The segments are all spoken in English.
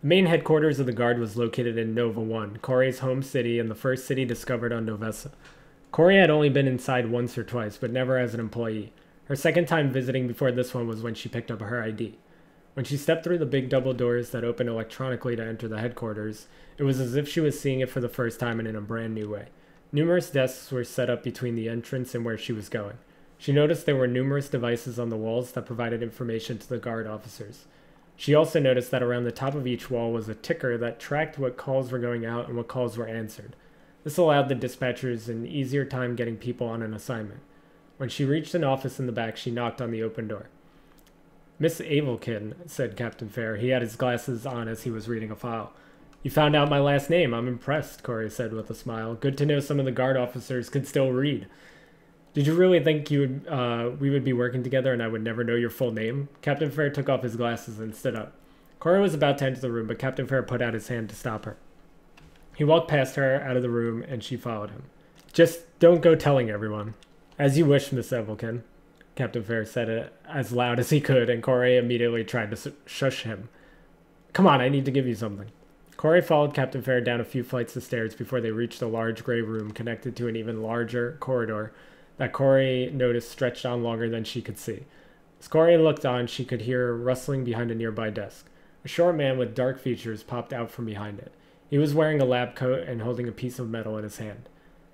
The main headquarters of the Guard was located in Nova 1, Corey's home city and the first city discovered on Novessa. Corey had only been inside once or twice, but never as an employee. Her second time visiting before this one was when she picked up her ID. When she stepped through the big double doors that opened electronically to enter the headquarters, it was as if she was seeing it for the first time and in a brand new way. Numerous desks were set up between the entrance and where she was going. She noticed there were numerous devices on the walls that provided information to the Guard officers. She also noticed that around the top of each wall was a ticker that tracked what calls were going out and what calls were answered. This allowed the dispatchers an easier time getting people on an assignment. When she reached an office in the back, she knocked on the open door. "Miss Avelkin," said Captain Fair. He had his glasses on as he was reading a file. "You found out my last name. I'm impressed," Corey said with a smile. "Good to know some of the Guard officers could still read." "Did you really think we would be working together and I would never know your full name?" Captain Fair took off his glasses and stood up. Corey was about to enter the room, but Captain Fair put out his hand to stop her. He walked past her out of the room, and she followed him. "Just don't go telling everyone." "As you wish, Miss Evelkin," Captain Fair said it as loud as he could, and Corey immediately tried to shush him. "Come on, I need to give you something." Corey followed Captain Fair down a few flights of stairs before they reached a large gray room connected to an even larger corridor that Corey noticed stretched on longer than she could see. As Corey looked on, she could hear rustling behind a nearby desk. A short man with dark features popped out from behind it. He was wearing a lab coat and holding a piece of metal in his hand.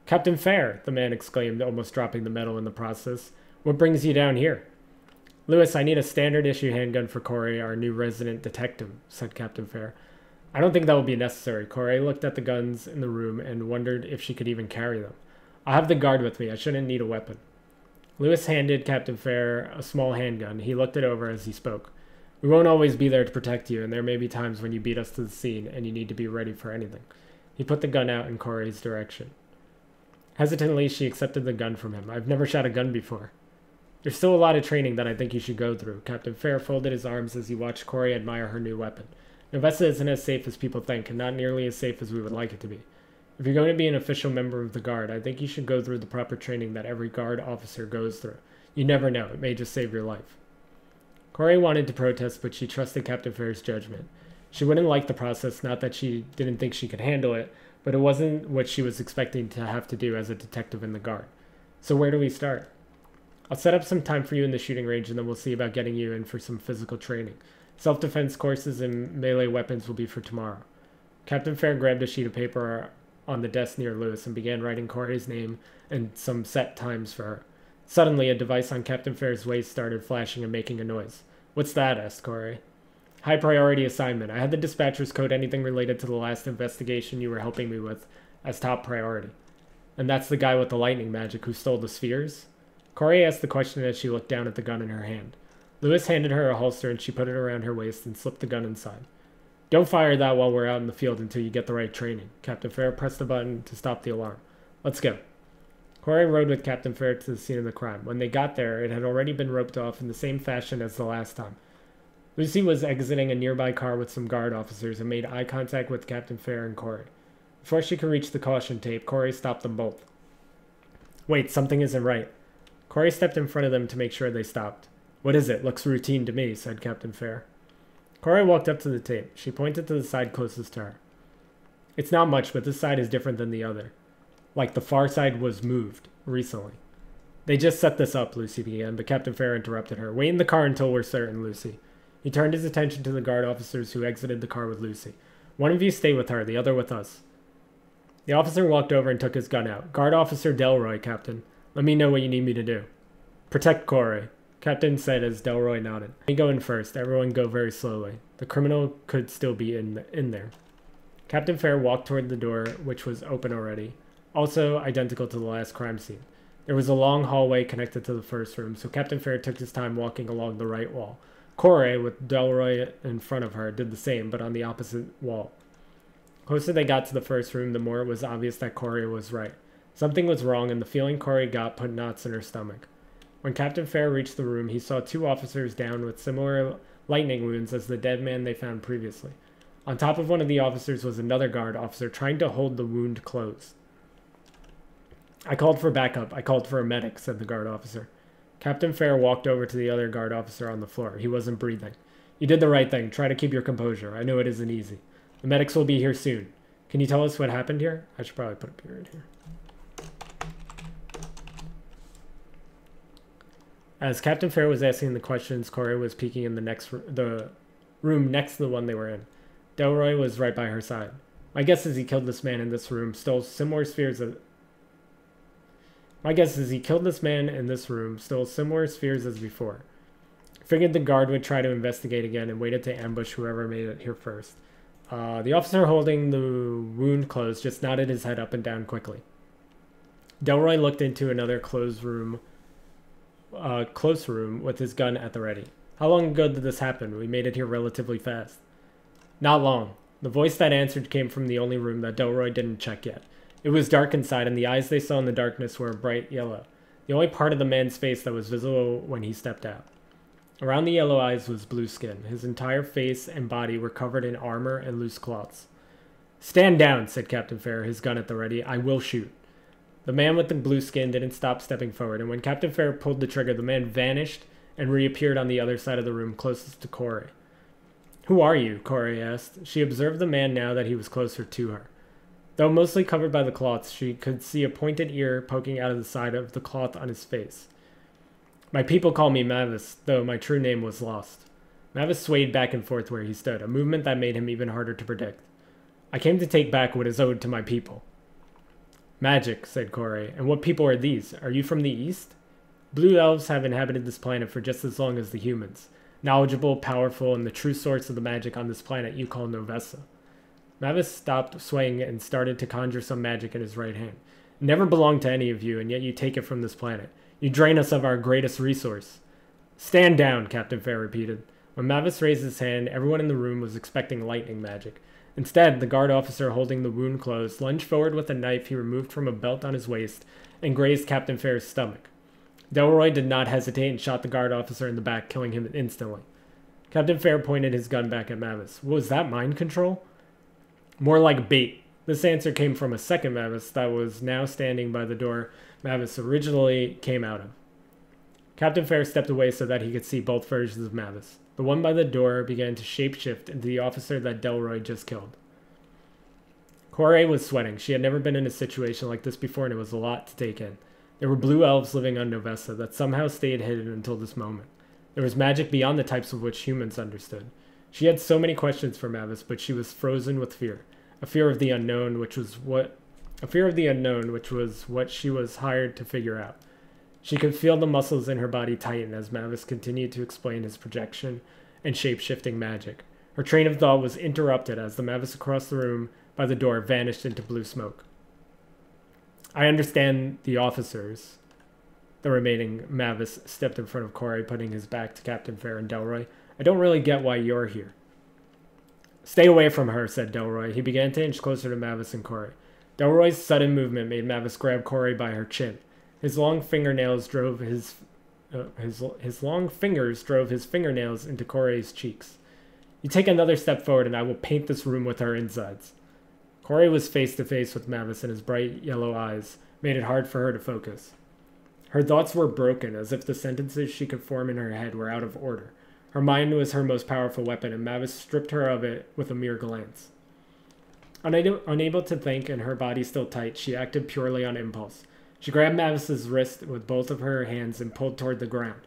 "Captain Fair!" the man exclaimed, almost dropping the metal in the process. "What brings you down here?" "Lewis, I need a standard-issue handgun for Corey, our new resident detective," said Captain Fair. "I don't think that will be necessary." Corey looked at the guns in the room and wondered if she could even carry them. "I'll have the Guard with me. I shouldn't need a weapon." Lewis handed Captain Fair a small handgun. He looked it over as he spoke. "We won't always be there to protect you, and there may be times when you beat us to the scene and you need to be ready for anything." He put the gun out in Corey's direction. Hesitantly, she accepted the gun from him. "I've never shot a gun before." "There's still a lot of training that I think you should go through." Captain Fair folded his arms as he watched Corey admire her new weapon. "Novessa isn't as safe as people think, and not nearly as safe as we would like it to be. If you're going to be an official member of the Guard, I think you should go through the proper training that every Guard officer goes through. You never know. It may just save your life." Corey wanted to protest, but she trusted Captain Fair's judgment. She wouldn't like the process, not that she didn't think she could handle it, but it wasn't what she was expecting to have to do as a detective in the Guard. "So where do we start?" "I'll set up some time for you in the shooting range, and then we'll see about getting you in for some physical training. Self-defense courses and melee weapons will be for tomorrow." Captain Fair grabbed a sheet of paper on the desk near Lewis and began writing Corey's name and some set times for her. Suddenly, a device on Captain Fair's waist started flashing and making a noise. "What's that?" asked Corey. "High priority assignment. I had the dispatchers code anything related to the last investigation you were helping me with as top priority." "And that's the guy with the lightning magic who stole the spheres?" Corey asked the question as she looked down at the gun in her hand. Lewis handed her a holster and she put it around her waist and slipped the gun inside. "Don't fire that while we're out in the field until you get the right training." Captain Fair pressed the button to stop the alarm. "Let's go." Corey rode with Captain Fair to the scene of the crime. When they got there, it had already been roped off in the same fashion as the last time. Lucy was exiting a nearby car with some Guard officers and made eye contact with Captain Fair and Corey. Before she could reach the caution tape, Corey stopped them both. "Wait, something isn't right." Corey stepped in front of them to make sure they stopped. "What is it? Looks routine to me," said Captain Fair. Corey walked up to the tape. She pointed to the side closest to her. "It's not much, but this side is different than the other. Like the far side was moved recently." "They just set this up," Lucy began, but Captain Fair interrupted her. "Wait in the car until we're certain, Lucy." He turned his attention to the Guard officers who exited the car with Lucy. "One of you stay with her, the other with us." The officer walked over and took his gun out. "Guard Officer Delroy, Captain. Let me know what you need me to do." "Protect Corey," Captain said as Delroy nodded. "Let me go in first. Everyone go very slowly. The criminal could still be in there." Captain Fair walked toward the door, which was open already, also identical to the last crime scene. There was a long hallway connected to the first room, so Captain Fair took his time walking along the right wall. Corey, with Delroy in front of her, did the same, but on the opposite wall. The closer they got to the first room, the more it was obvious that Corey was right. Something was wrong, and the feeling Corey got put knots in her stomach. When Captain Fair reached the room, he saw two officers down with similar lightning wounds as the dead man they found previously. On top of one of the officers was another Guard officer trying to hold the wound closed. "I called for backup. I called for a medic," said the Guard officer. Captain Fair walked over to the other Guard officer on the floor. He wasn't breathing. You did the right thing. Try to keep your composure. I know it isn't easy. The medics will be here soon. Can you tell us what happened here? I should probably put a period here. As Captain Fair was asking the questions, Corey was peeking in the room next to the one they were in. Delroy was right by her side. My guess is he killed this man in this room, stole similar spheres as before. Figured the guard would try to investigate again and waited to ambush whoever made it here first. The officer holding the wound closed just nodded his head up and down quickly. Delroy looked into another close room with his gun at the ready. How long ago did this happen? We made it here relatively fast. Not long. The voice that answered came from the only room that Delroy didn't check yet. It was dark inside, and the eyes they saw in the darkness were a bright yellow, the only part of the man's face that was visible when he stepped out. Around the yellow eyes was blue skin. His entire face and body were covered in armor and loose cloths. Stand down, said Captain Fair, his gun at the ready. I will shoot. The man with the blue skin didn't stop stepping forward, and when Captain Fair pulled the trigger, the man vanished and reappeared on the other side of the room closest to Corey. Who are you? Corey asked. She observed the man now that he was closer to her. Though mostly covered by the cloths, she could see a pointed ear poking out of the side of the cloth on his face. My people call me Mavis, though my true name was lost. Mavis swayed back and forth where he stood, a movement that made him even harder to predict. I came to take back what is owed to my people. Magic, said Corey. And what people are these? Are you from the East? Blue elves have inhabited this planet for just as long as the humans. Knowledgeable, powerful, and the true source of the magic on this planet you call Novessa. Mavis stopped swaying and started to conjure some magic in his right hand. It never belonged to any of you, and yet you take it from this planet. You drain us of our greatest resource. Stand down, Captain Fair repeated. When Mavis raised his hand, everyone in the room was expecting lightning magic. Instead, the guard officer holding the wound closed lunged forward with a knife he removed from a belt on his waist and grazed Captain Fair's stomach. Delroy did not hesitate and shot the guard officer in the back, killing him instantly. Captain Fair pointed his gun back at Mavis. Was that mind control? More like bait. This answer came from a second Mavis that was now standing by the door Mavis originally came out of. Captain Fair stepped away so that he could see both versions of Mavis. The one by the door began to shapeshift into the officer that Delroy just killed. Corey was sweating. She had never been in a situation like this before, and it was a lot to take in. There were blue elves living on Novessa that somehow stayed hidden until this moment. There was magic beyond the types of which humans understood. She had so many questions for Mavis, but she was frozen with fear. A fear of the unknown, which was what she was hired to figure out. She could feel the muscles in her body tighten as Mavis continued to explain his projection and shape-shifting magic. Her train of thought was interrupted as the Mavis across the room by the door vanished into blue smoke. I understand the officers. The remaining Mavis stepped in front of Corey, putting his back to Captain Fair and Delroy. I don't really get why you're here. Stay away from her, said Delroy. He began to inch closer to Mavis and Corey. Delroy's sudden movement made Mavis grab Corey by her chin. His long fingers drove his fingernails into Corey's cheeks. You take another step forward and I will paint this room with our insides. Corey was face to face with Mavis, and his bright yellow eyes made it hard for her to focus. Her thoughts were broken, as if the sentences she could form in her head were out of order. Her mind was her most powerful weapon, and Mavis stripped her of it with a mere glance. Unable to think and her body still tight, she acted purely on impulse. She grabbed Mavis's wrist with both of her hands and pulled toward the ground.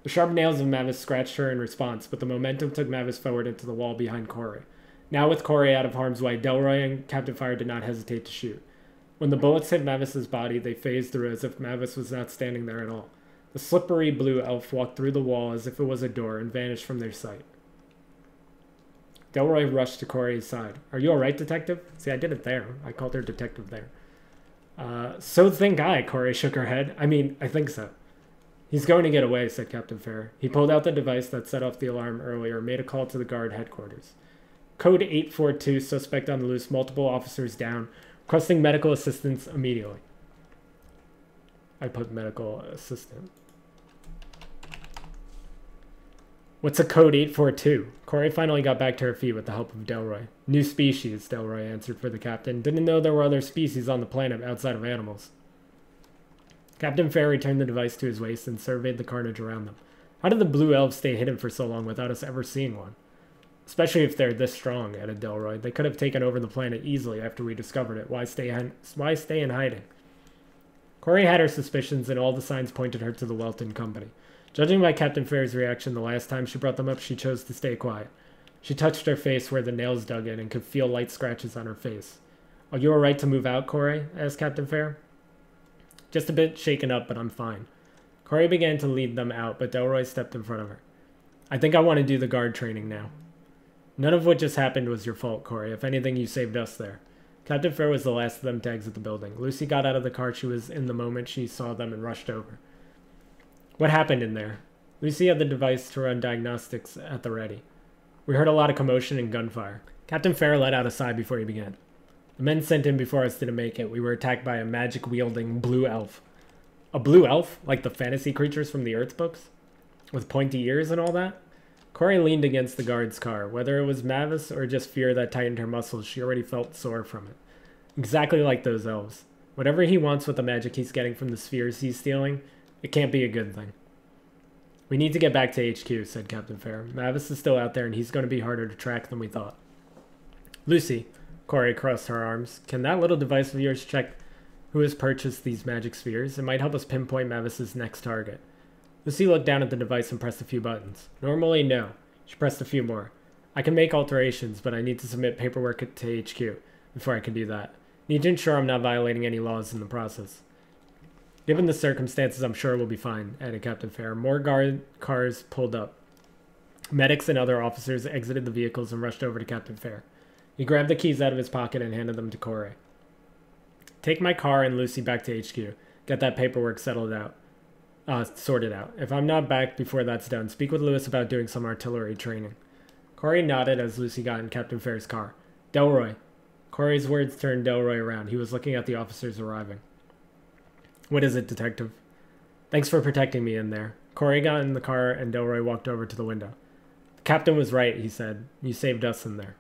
The sharp nails of Mavis scratched her in response, but the momentum took Mavis forward into the wall behind Corey. Now with Corey out of harm's way, Delroy and Captain Fire did not hesitate to shoot. When the bullets hit Mavis's body, they phased through as if Mavis was not standing there at all. The slippery blue elf walked through the wall as if it was a door and vanished from their sight. Delroy rushed to Corey's side. Are you all right, Detective? See, I did it there. I called her Detective there. So think I, Corey shook her head. I mean, I think so. He's going to get away, said Captain Fair. He pulled out the device that set off the alarm earlier and made a call to the guard headquarters. Code 842, suspect on the loose, multiple officers down, requesting medical assistance immediately. I put medical assistant. What's a code 842? Corey finally got back to her feet with the help of Delroy. New species, Delroy answered for the captain. Didn't know there were other species on the planet outside of animals. Captain Fair returned the device to his waist and surveyed the carnage around them. How did the blue elves stay hidden for so long without us ever seeing one? Especially if they're this strong, added Delroy. They could have taken over the planet easily after we discovered it. Why stay in hiding? Corey had her suspicions, and all the signs pointed her to the Welton Company. Judging by Captain Fair's reaction the last time she brought them up, she chose to stay quiet. She touched her face where the nails dug in and could feel light scratches on her face. Are you all right to move out, Corey? Asked Captain Fair. Just a bit shaken up, but I'm fine. Corey began to lead them out, but Delroy stepped in front of her. I think I want to do the guard training now. None of what just happened was your fault, Corey. If anything, you saved us there. Captain Fair was the last of them to exit the building. Lucy got out of the car she was in the moment she saw them and rushed over. What happened in there? Lucy had the device to run diagnostics at the ready. We heard a lot of commotion and gunfire. Captain Fair let out a sigh before he began. The men sent in before us didn't make it. We were attacked by a magic-wielding blue elf. A blue elf? Like the fantasy creatures from the Earth books? With pointy ears and all that? Corey leaned against the guard's car. Whether it was Mavis or just fear that tightened her muscles, she already felt sore from it. Exactly like those elves. Whatever he wants with the magic he's getting from the spheres he's stealing, it can't be a good thing. We need to get back to HQ, said Captain Fair. Mavis is still out there, and he's going to be harder to track than we thought. Lucy, Corey crossed her arms, can that little device of yours check who has purchased these magic spheres? It might help us pinpoint Mavis's next target. Lucy looked down at the device and pressed a few buttons. Normally, no. She pressed a few more. I can make alterations, but I need to submit paperwork to HQ before I can do that. Need to ensure I'm not violating any laws in the process. Given the circumstances, I'm sure we'll be fine, added Captain Fair. More guard cars pulled up. Medics and other officers exited the vehicles and rushed over to Captain Fair. He grabbed the keys out of his pocket and handed them to Corey. Take my car and Lucy back to HQ. Get that paperwork sorted out. If I'm not back before that's done, speak with Lewis about doing some artillery training. Corey nodded as Lucy got in Captain Fair's car. Delroy. Corey's words turned Delroy around. He was looking at the officers arriving. What is it, Detective? Thanks for protecting me in there. Corey got in the car and Delroy walked over to the window. The captain was right, he said. You saved us in there.